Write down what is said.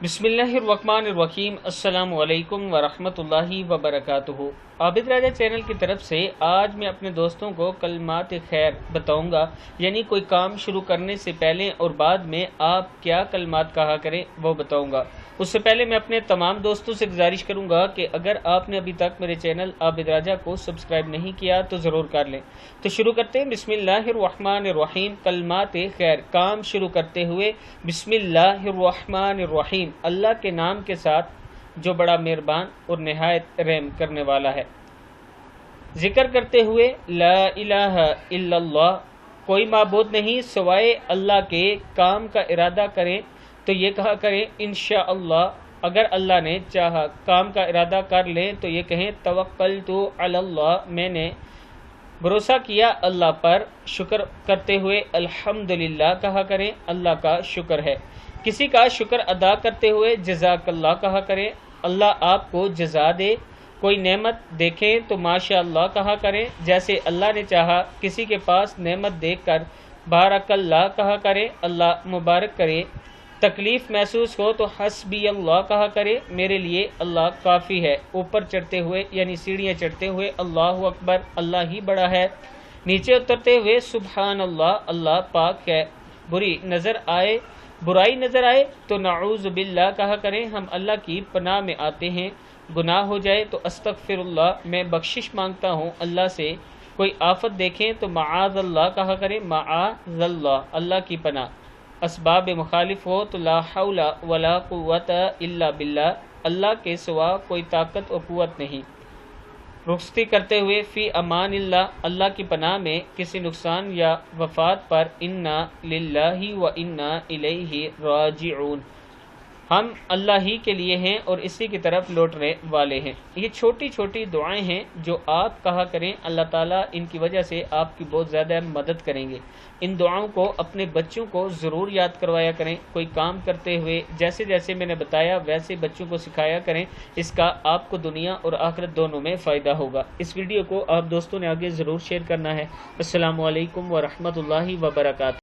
بسم اللہ الرحمن الرحیم۔ السلام علیکم ورحمۃ اللہ وبرکاتہ۔ عابد راجہ چینل کی طرف سے آج میں اپنے دوستوں کو کلمات خیر بتاؤں گا، یعنی کوئی کام شروع کرنے سے پہلے اور بعد میں آپ کیا کلمات کہا کریں وہ بتاؤں گا۔ اس سے پہلے میں اپنے تمام دوستوں سے گزارش کروں گا کہ اگر آپ نے ابھی تک میرے چینل عابد راجہ کو سبسکرائب نہیں کیا تو ضرور کر لیں۔ تو شروع کرتے ہیں۔ بسم اللہ الرحمن الرحیم۔ کلمات خیر، کام شروع کرتے ہوئے بسم اللہ الرحمن الرحیم، اللہ کے نام کے ساتھ جو بڑا مہربان اور نہایت رحم کرنے والا ہے۔ ذکر کرتے ہوئے لا الہ الا اللہ، کوئی معبود نہیں سوائے اللہ کے، کام کا ارادہ کریں تو یہ کہا کریں انشاءاللہ، اگر اللہ نے چاہا۔ کام کا ارادہ کر لیں تو یہ کہیں توکلت علی اللہ، میں نے بھروسہ کیا اللہ پر۔ شکر کرتے ہوئے الحمدللہ کہا کریں، اللہ کا شکر ہے۔ کسی کا شکر ادا کرتے ہوئے جزاک اللہ کہا کریں، اللہ آپ کو جزا دے۔ کوئی نعمت دیکھیں تو ماشاء اللہ کہا کریں، جیسے اللہ نے چاہا۔ کسی کے پاس نعمت دیکھ کر بارک اللہ کہا کریں، اللہ مبارک کرے۔ تکلیف محسوس ہو تو حسبی اللہ کہا کرے، میرے لیے اللہ کافی ہے۔ اوپر چڑھتے ہوئے یعنی سیڑھیاں چڑھتے ہوئے اللہ اکبر، اللہ ہی بڑا ہے۔ نیچے اترتے ہوئے سبحان اللہ، اللہ پاک ہے۔ برائی نظر آئے تو نعوذ باللہ کہا کریں، ہم اللہ کی پناہ میں آتے ہیں۔ گناہ ہو جائے تو استغفر اللہ، میں بخشش مانگتا ہوں اللہ سے۔ کوئی آفت دیکھیں تو معاذ اللہ کہا کریں، معاذ اللہ، اللہ کی پناہ۔ اسباب مخالف ہو تو لا حول ولا قوت الا باللہ، اللہ کے سوا کوئی طاقت و قوت نہیں۔ رخصتی کرتے ہوئے فی امان اللہ، اللہ کی پناہ میں کسی نقصان یا وفات پر انا للہ و انا الیہ راجعون، ہم اللہ ہی کے لیے ہیں اور اسی کی طرف لوٹنے والے ہیں۔ یہ چھوٹی چھوٹی دعائیں ہیں جو آپ کہا کریں، اللہ تعالیٰ ان کی وجہ سے آپ کی بہت زیادہ مدد کریں گے۔ ان دعاؤں کو اپنے بچوں کو ضرور یاد کروایا کریں۔ کوئی کام کرتے ہوئے جیسے جیسے میں نے بتایا ویسے بچوں کو سکھایا کریں، اس کا آپ کو دنیا اور آخرت دونوں میں فائدہ ہوگا۔ اس ویڈیو کو آپ دوستوں نے آگے ضرور شیئر کرنا ہے۔ السلام علیکم ورحمۃ اللہ وبرکاتہ۔